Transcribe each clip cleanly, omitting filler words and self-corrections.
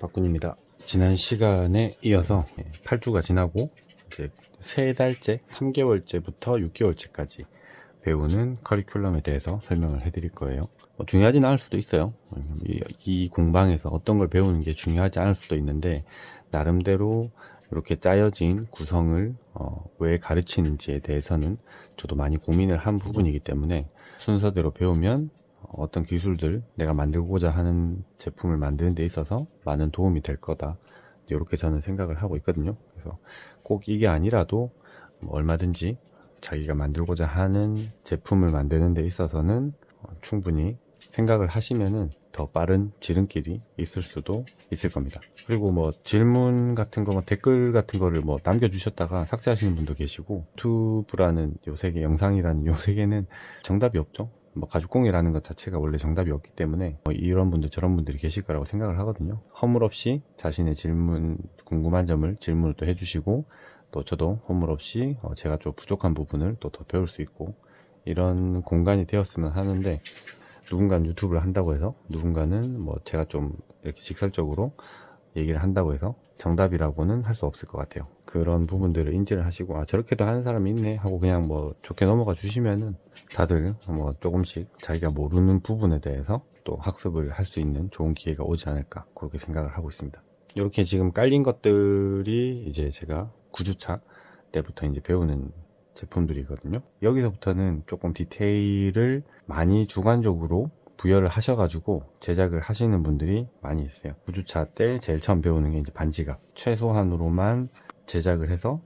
박군입니다. 지난 시간에 이어서 8주가 지나고 이제 3달째, 3개월째부터 6개월째까지 배우는 커리큘럼에 대해서 설명을 해드릴 거예요. 중요하진 않을 수도 있어요. 이 공방에서 어떤 걸 배우는 게 중요하지 않을 수도 있는데, 나름대로 이렇게 짜여진 구성을 왜 가르치는지에 대해서는 저도 많이 고민을 한 부분이기 때문에 순서대로 배우면 어떤 기술들, 내가 만들고자 하는 제품을 만드는 데 있어서 많은 도움이 될 거다, 이렇게 저는 생각을 하고 있거든요. 그래서 꼭 이게 아니라도 얼마든지 자기가 만들고자 하는 제품을 만드는 데 있어서는 충분히 생각을 하시면은 더 빠른 지름길이 있을 수도 있을 겁니다. 그리고 질문 같은 거, 댓글 같은 거를 남겨주셨다가 삭제하시는 분도 계시고, 유튜브라는 요 세계, 영상이라는 요 세계는 정답이 없죠. 가죽공예라는 것 자체가 원래 정답이 없기 때문에 이런 분들 저런 분들이 계실 거라고 생각을 하거든요. 허물없이 자신의 질문, 궁금한 점을 질문을 또 해주시고, 또 저도 허물없이 제가 좀 부족한 부분을 또 더 배울 수 있고, 이런 공간이 되었으면 하는데, 누군가는 유튜브를 한다고 해서, 누군가는 제가 좀 이렇게 직설적으로 얘기를 한다고 해서 정답이라고는 할 수 없을 것 같아요. 그런 부분들을 인지를 하시고, 저렇게도 하는 사람이 있네 하고 그냥 좋게 넘어가 주시면은, 다들 조금씩 자기가 모르는 부분에 대해서 또 학습을 할 수 있는 좋은 기회가 오지 않을까, 그렇게 생각을 하고 있습니다. 이렇게 지금 깔린 것들이 이제 제가 9주차 때부터 이제 배우는 제품들이거든요. 여기서부터는 조금 디테일을 많이 주관적으로 부여를 하셔가지고 제작을 하시는 분들이 많이 있어요. 9주차 때 제일 처음 배우는 게 이제 반지갑, 최소한으로만 제작을 해서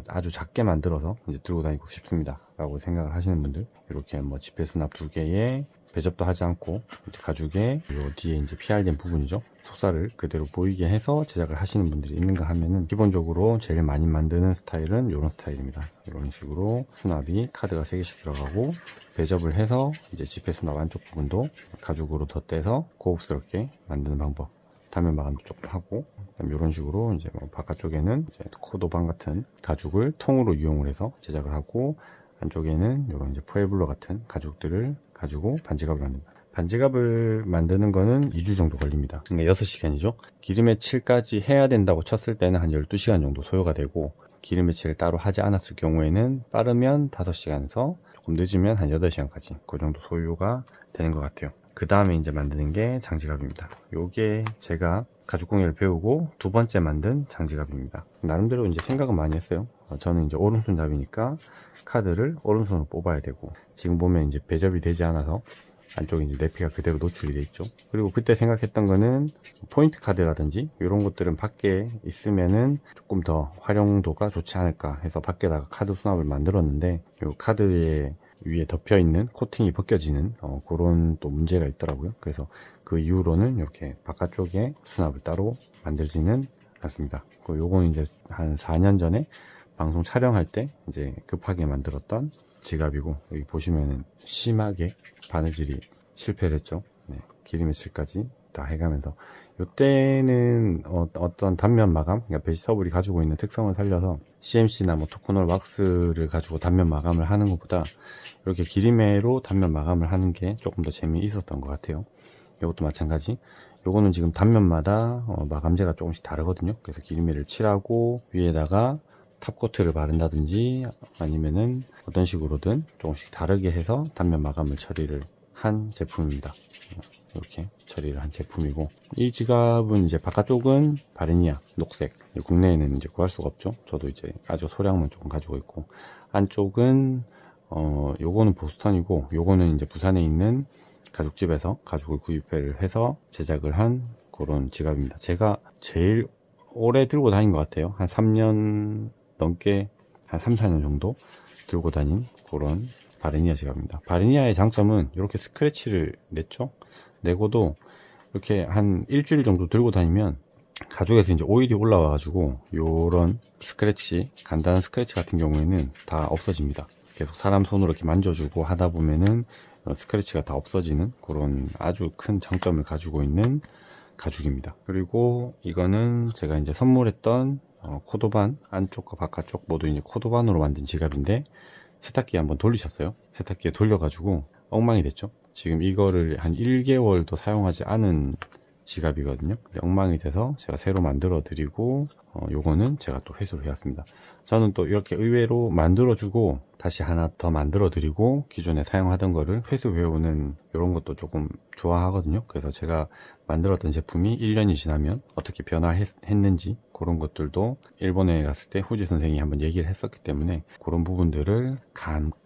아주 작게 만들어서 이제 들고 다니고 싶습니다 라고 생각을 하시는 분들, 이렇게 지폐 수납 2개에 배접도 하지 않고 이제 가죽에 요 뒤에 이제 PR된 부분이죠, 속살을 그대로 보이게 해서 제작을 하시는 분들이 있는가 하면은, 기본적으로 제일 많이 만드는 스타일은 이런 스타일입니다. 이런 식으로 수납이 카드가 3개씩 들어가고, 배접을 해서 이제 지폐 수납 안쪽 부분도 가죽으로 덧대서 고급스럽게 만드는 방법, 단면 마감도 조금 하고, 이런 식으로 이제 바깥쪽에는 이제 코도방 같은 가죽을 통으로 이용을 해서 제작을 하고, 안쪽에는 이런 이제 푸에블로 같은 가죽들을 가지고 반지갑을 만듭니다. 반지갑을 만드는 거는 2주 정도 걸립니다. 그러니까 6시간이죠. 기름에 칠까지 해야 된다고 쳤을 때는 한 12시간 정도 소요가 되고, 기름에 칠을 따로 하지 않았을 경우에는 빠르면 5시간에서 조금 늦으면 한 8시간까지 그 정도 소요가 되는 것 같아요. 그 다음에 이제 만드는 게 장지갑입니다. 요게 제가 가죽공예를 배우고 2번째 만든 장지갑입니다. 나름대로 이제 생각은 많이 했어요. 저는 이제 오른손잡이니까 카드를 오른손으로 뽑아야 되고, 지금 보면 이제 배접이 되지 않아서 안쪽에 이제 내피가 그대로 노출이 돼 있죠. 그리고 그때 생각했던 거는 포인트 카드라든지 이런 것들은 밖에 있으면은 조금 더 활용도가 좋지 않을까 해서 밖에다가 카드 수납을 만들었는데, 이 카드에 위에 덮여 있는 코팅이 벗겨지는 그런 또 문제가 있더라고요. 그래서 그 이후로는 이렇게 바깥쪽에 수납을 따로 만들지는 않습니다. 요거는 이제 한 4년 전에 방송 촬영할 때 이제 급하게 만들었던 지갑이고, 여기 보시면은 심하게 바느질이 실패를 했죠. 기름에 칠까지 다 해가면서, 이때는 어떤 단면 마감, 그러니까 베지터블이 가지고 있는 특성을 살려서 CMC나 토코널 왁스를 가지고 단면 마감을 하는 것보다 이렇게 기름에로 단면 마감을 하는 게 조금 더 재미있었던 것 같아요. 이것도 마찬가지. 요거는 지금 단면마다 마감재가 조금씩 다르거든요. 그래서 기름에를 칠하고 위에다가 탑코트를 바른다든지 아니면은 어떤 식으로든 조금씩 다르게 해서 단면 마감을 처리를 한 제품입니다. 이렇게 처리를 한 제품이고, 이 지갑은 이제 바깥쪽은 바르니아 녹색, 국내에는 이제 구할 수가 없죠. 저도 이제 아주 소량만 조금 가지고 있고, 안쪽은 요거는 보스턴이고, 요거는 이제 부산에 있는 가죽집에서 가죽을 구입을 해서 제작을 한 그런 지갑입니다. 제가 제일 오래 들고 다닌 것 같아요. 한 3년 넘게, 한 3, 4년 정도 들고 다닌 그런 바르니아 지갑입니다. 바르니아의 장점은 이렇게 스크래치를 내고도 이렇게 한 일주일 정도 들고 다니면 가죽에서 이제 오일이 올라와 가지고 요런 스크래치, 간단한 스크래치 같은 경우에는 다 없어집니다. 계속 사람 손으로 이렇게 만져주고 하다 보면은 스크래치가 다 없어지는 그런 아주 큰 장점을 가지고 있는 가죽입니다. 그리고 이거는 제가 이제 선물했던 코도반 안쪽과 바깥쪽 모두 이제 코도반으로 만든 지갑인데, 세탁기에 한번 돌리셨어요. 세탁기에 돌려가지고 엉망이 됐죠. 지금 이거를 한 1개월도 사용하지 않은 지갑이거든요. 근데 엉망이 돼서 제가 새로 만들어 드리고 요거는 제가 또 회수를 해왔습니다. 저는 또 이렇게 의외로 만들어 주고 다시 하나 더 만들어 드리고 기존에 사용하던 거를 회수해오는 이런 것도 조금 좋아하거든요. 그래서 제가 만들었던 제품이 1년이 지나면 어떻게 변화했는지 그런 것들도 일본에 갔을 때 후지 선생님이 한번 얘기를 했었기 때문에 그런 부분들을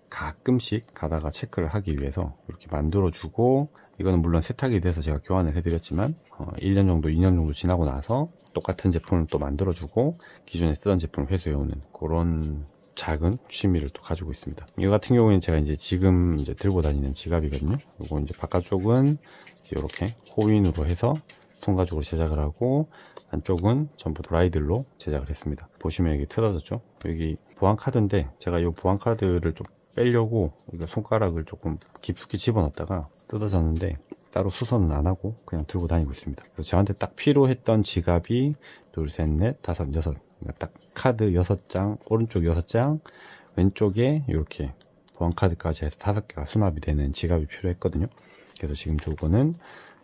가끔씩 가다가 체크를 하기 위해서 이렇게 만들어 주고, 이거는 물론 세탁이 돼서 제가 교환을 해드렸지만 1년 정도 2년 정도 지나고 나서 똑같은 제품을 또 만들어 주고 기존에 쓰던 제품을 회수해오는 그런 작은 취미를 또 가지고 있습니다. 이거 같은 경우에는 제가 이제 지금 이제 들고 다니는 지갑이거든요. 이거 이제 바깥쪽은 이렇게 호인으로 해서 통가죽으로 제작을 하고, 안쪽은 전부 브라이들로 제작을 했습니다. 보시면 여기 틀어졌죠. 여기 보안카드인데 제가 이 보안카드를 좀 빼려고 이거 손가락을 조금 깊숙이 집어넣었다가 뜯어졌는데 따로 수선은 안 하고 그냥 들고 다니고 있습니다. 그래서 저한테 딱 필요했던 지갑이 둘, 셋, 넷, 다섯, 여섯, 그러니까 딱 카드 6장, 오른쪽 6장, 왼쪽에 이렇게 보안카드까지 해서 5개가 수납이 되는 지갑이 필요했거든요. 그래서 지금 저거는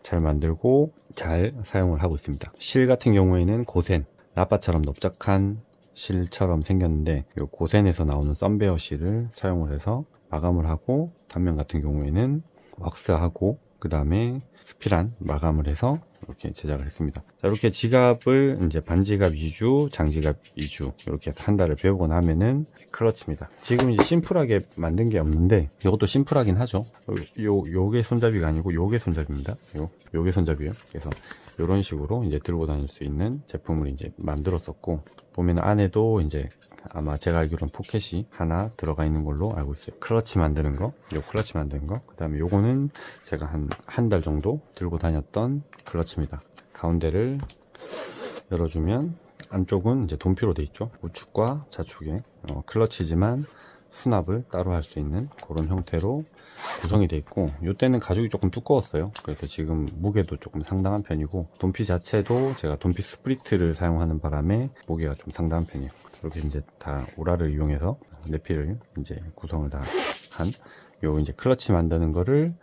잘 만들고 잘 사용을 하고 있습니다. 실 같은 경우에는 고센, 라빠처럼 넓적한 실처럼 생겼는데 이 고센에서 나오는 썬베어 실을 사용을 해서 마감을 하고, 단면 같은 경우에는 왁스하고 그 다음에 스피란 마감을 해서 이렇게 제작을 했습니다. 자, 이렇게 지갑을 이제 반지갑 위주, 장지갑 위주 이렇게 해서 한 달을 배우고 나면은 클러치입니다. 지금 이제 심플하게 만든 게 없는데 이것도 심플하긴 하죠. 요게 손잡이가 아니고 요게 손잡이입니다. 요게 손잡이에요. 그래서 이런 식으로 이제 들고 다닐 수 있는 제품을 이제 만들었었고, 보면 안에도 이제 아마 제가 알기로는 포켓이 하나 들어가 있는 걸로 알고 있어요. 클러치 만드는 거, 요 클러치 만드는 거, 그 다음에 요거는 제가 한 달 정도 들고 다녔던 클러치입니다. 가운데를 열어주면 안쪽은 이제 돈피로 돼 있죠. 우측과 좌측에 클러치지만 수납을 따로 할 수 있는 그런 형태로 구성이 되어 있고, 이때는 가죽이 조금 두꺼웠어요. 그래서 지금 무게도 조금 상당한 편이고, 돈피 자체도 제가 돈피 스프리트를 사용하는 바람에 무게가 좀 상당한 편이에요. 이렇게 이제 다 오라를 이용해서 내피를 이제 구성을 다 한 요 이제 클러치 만드는 거를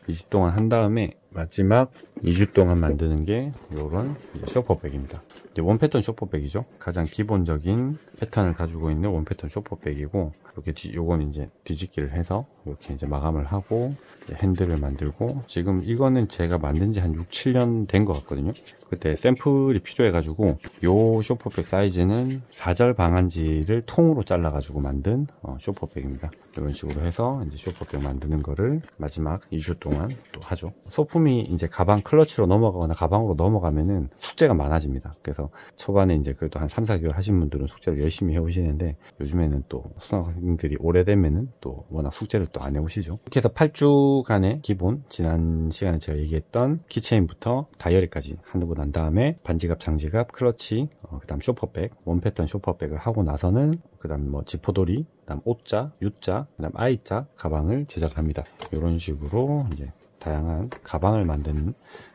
2주 동안 한 다음에 마지막 2주 동안 만드는 게 요런 쇼퍼백입니다. 이제 원 패턴 쇼퍼백이죠. 가장 기본적인 패턴을 가지고 있는 원 패턴 쇼퍼백이고, 이렇게 요건 이제 뒤집기를 해서 이렇게 이제 마감을 하고 이제 핸들을 만들고, 지금 이거는 제가 만든 지 한 6, 7년 된 것 같거든요. 그때 샘플이 필요해 가지고 요 쇼퍼백 사이즈는 4절 방한지를 통으로 잘라 가지고 만든 쇼퍼백입니다. 이런 식으로 해서 이제 쇼퍼백 만드는 거를 마지막 2주 동안 또 하죠. 소품이 이제 가방 클러치로 넘어가거나 가방으로 넘어가면은 숙제가 많아집니다. 그래서 초반에 이제 그래도 한 3, 4개월 하신 분들은 숙제를 열심히 해 오시는데, 요즘에는 또 수강생들이 오래되면은 또 워낙 숙제를 또 안 해 오시죠. 이렇게 해서 8주간의 기본, 지난 시간에 제가 얘기했던 키체인부터 다이어리까지 하고 난 다음에 반지갑, 장지갑, 클러치, 그 다음 쇼퍼백, 원패턴 쇼퍼백을 하고 나서는 그 다음 뭐 지포돌이, 그 다음 O자, U자, 그 다음 I자 가방을 제작합니다. 이런 식으로 이제 다양한 가방을 만드는,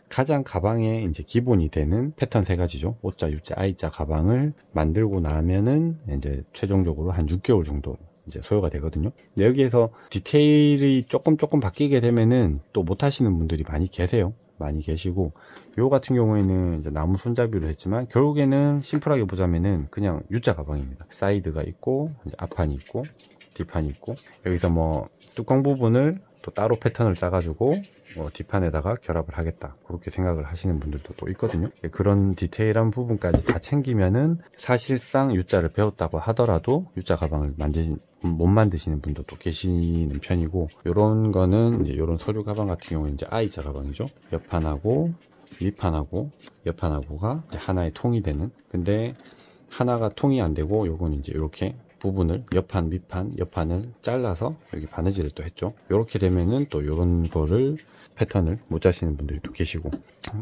가장 가방에 이제 기본이 되는 패턴 3가지죠. O자, U자, I자 가방을 만들고 나면은 이제 최종적으로 한 6개월 정도 이제 소요가 되거든요. 근데 여기에서 디테일이 조금 바뀌게 되면은 또 못 하시는 분들이 많이 계시고, 요 같은 경우에는 이제 나무 손잡이로 했지만 결국에는 심플하게 보자면은 그냥 U자 가방입니다. 사이드가 있고 이제 앞판이 있고 뒷판이 있고, 여기서 뭐 뚜껑 부분을 또 따로 패턴을 짜가지고 뒷판에다가 결합을 하겠다, 그렇게 생각을 하시는 분들도 또 있거든요. 그런 디테일한 부분까지 다 챙기면은 사실상 U자를 배웠다고 하더라도 U자 가방을 못 만드시는 분도 또 계시는 편이고, 요런 거는 이제 요런 서류 가방 같은 경우는 이제 I자 가방이죠. 옆판하고 밑판하고 옆판하고가 이제 하나의 통이 되는, 근데 하나가 통이 안 되고 요건 이제 이렇게 부분을 옆판, 밑판, 옆판을 잘라서 여기 바느질을 또 했죠. 이렇게 되면은 또 이런 거를 패턴을 못 짜시는 분들이 또 계시고,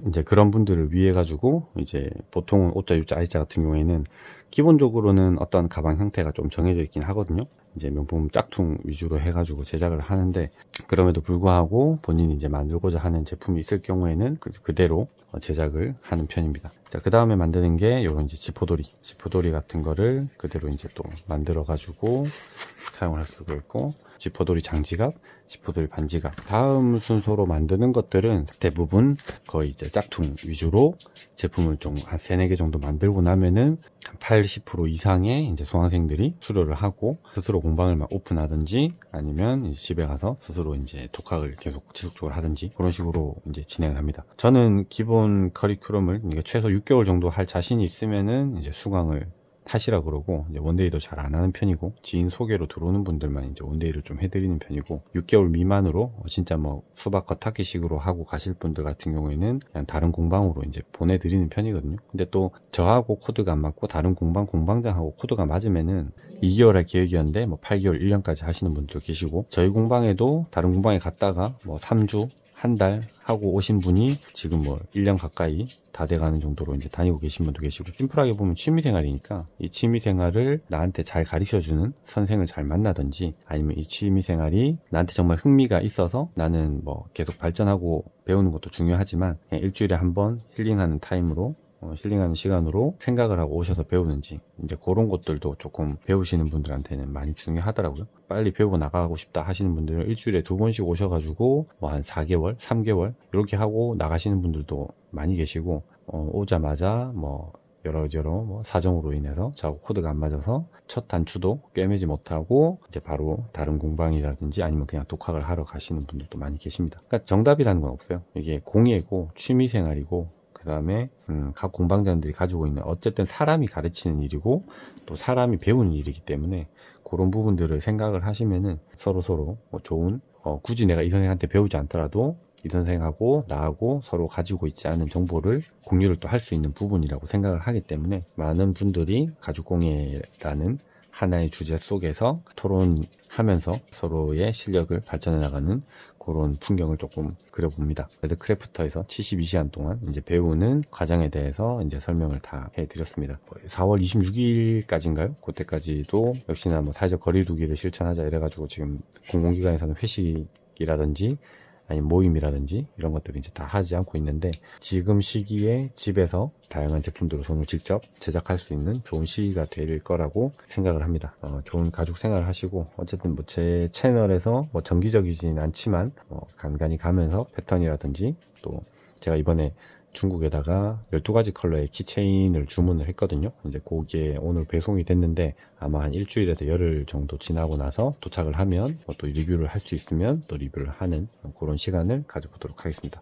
이제 그런 분들을 위해 가지고 이제 보통은 O자, U자, I자 같은 경우에는 기본적으로는 어떤 가방 형태가 좀 정해져 있긴 하거든요. 이제 명품 짝퉁 위주로 해가지고 제작을 하는데, 그럼에도 불구하고 본인이 이제 만들고자 하는 제품이 있을 경우에는 그대로 제작을 하는 편입니다. 자, 그 다음에 만드는 게 요런 이제 지포돌이 같은 거를 그대로 이제 또 만들어 가지고 사용할 수가 있고, 지퍼돌이 장지갑, 지퍼돌이 반지갑. 다음 순서로 만드는 것들은 대부분 거의 이제 짝퉁 위주로 제품을 좀 한 3, 4개 정도 만들고 나면은 한 80% 이상의 이제 수강생들이 수료를 하고 스스로 공방을 막 오픈하든지 아니면 이제 집에 가서 스스로 이제 독학을 계속 지속적으로 하든지 그런 식으로 이제 진행을 합니다. 저는 기본 커리큘럼을 최소 6개월 정도 할 자신이 있으면은 이제 수강을 하시라 그러고, 이제 원데이도 잘 안 하는 편이고, 지인 소개로 들어오는 분들만 이제 원데이를 좀 해드리는 편이고, 6개월 미만으로 진짜 뭐 수박 겉핥기식으로 하고 가실 분들 같은 경우에는 그냥 다른 공방으로 이제 보내드리는 편이거든요. 근데 또 저하고 코드가 안 맞고 다른 공방장하고 코드가 맞으면은 2개월 할 계획이었는데 뭐 8개월, 1년까지 하시는 분도 계시고, 저희 공방에도 다른 공방에 갔다가 뭐 3주, 한 달 하고 오신 분이 지금 뭐 1년 가까이 다 돼가는 정도로 이제 다니고 계신 분도 계시고, 심플하게 보면 취미생활이니까 이 취미생활을 나한테 잘 가르쳐주는 선생을 잘 만나든지, 아니면 이 취미생활이 나한테 정말 흥미가 있어서 나는 뭐 계속 발전하고 배우는 것도 중요하지만 그냥 일주일에 한 번 힐링하는 타임으로 힐링하는 시간으로 생각을 하고 오셔서 배우는지, 이제 그런 것들도 조금 배우시는 분들한테는 많이 중요하더라고요. 빨리 배우고 나가고 싶다 하시는 분들은 일주일에 2번씩 오셔가지고 뭐 한 4개월, 3개월 이렇게 하고 나가시는 분들도 많이 계시고, 오자마자 뭐 여러저러 뭐 사정으로 인해서 저하고 코드가 안 맞아서 첫 단추도 꿰매지 못하고 이제 바로 다른 공방이라든지 아니면 그냥 독학을 하러 가시는 분들도 많이 계십니다. 그러니까 정답이라는 건 없어요. 이게 공예고 취미생활이고, 그 다음에 각 공방장들이 가지고 있는, 어쨌든 사람이 가르치는 일이고 또 사람이 배우는 일이기 때문에 그런 부분들을 생각을 하시면은 서로 뭐 좋은, 굳이 내가 이 선생한테 배우지 않더라도 이 선생하고 나하고 서로 가지고 있지 않은 정보를 공유를 또 할 수 있는 부분이라고 생각을 하기 때문에, 많은 분들이 가죽공예라는 하나의 주제 속에서 토론하면서 서로의 실력을 발전해 나가는 그런 풍경을 조금 그려봅니다. 레드크래프터에서 72시간 동안 이제 배우는 과정에 대해서 이제 설명을 다 해드렸습니다. 4월 26일까지인가요? 그때까지도 역시나 뭐 사회적 거리두기를 실천하자 이래가지고 지금 공공기관에서는 회식이라든지 아니면 모임이라든지 이런 것들을 이제 다 하지 않고 있는데, 지금 시기에 집에서 다양한 제품들을 손으로 직접 제작할 수 있는 좋은 시기가 될 거라고 생각을 합니다. 좋은 가죽 생활을 하시고, 어쨌든 뭐 제 채널에서 뭐 정기적이진 않지만 간간히 가면서 패턴이라든지, 또 제가 이번에 중국에다가 12가지 컬러의 키체인을 주문을 했거든요. 이제 그게 오늘 배송이 됐는데 아마 한 일주일에서 열흘 정도 지나고 나서 도착을 하면 또 리뷰를 할 수 있으면 또 리뷰를 하는 그런 시간을 가져보도록 하겠습니다.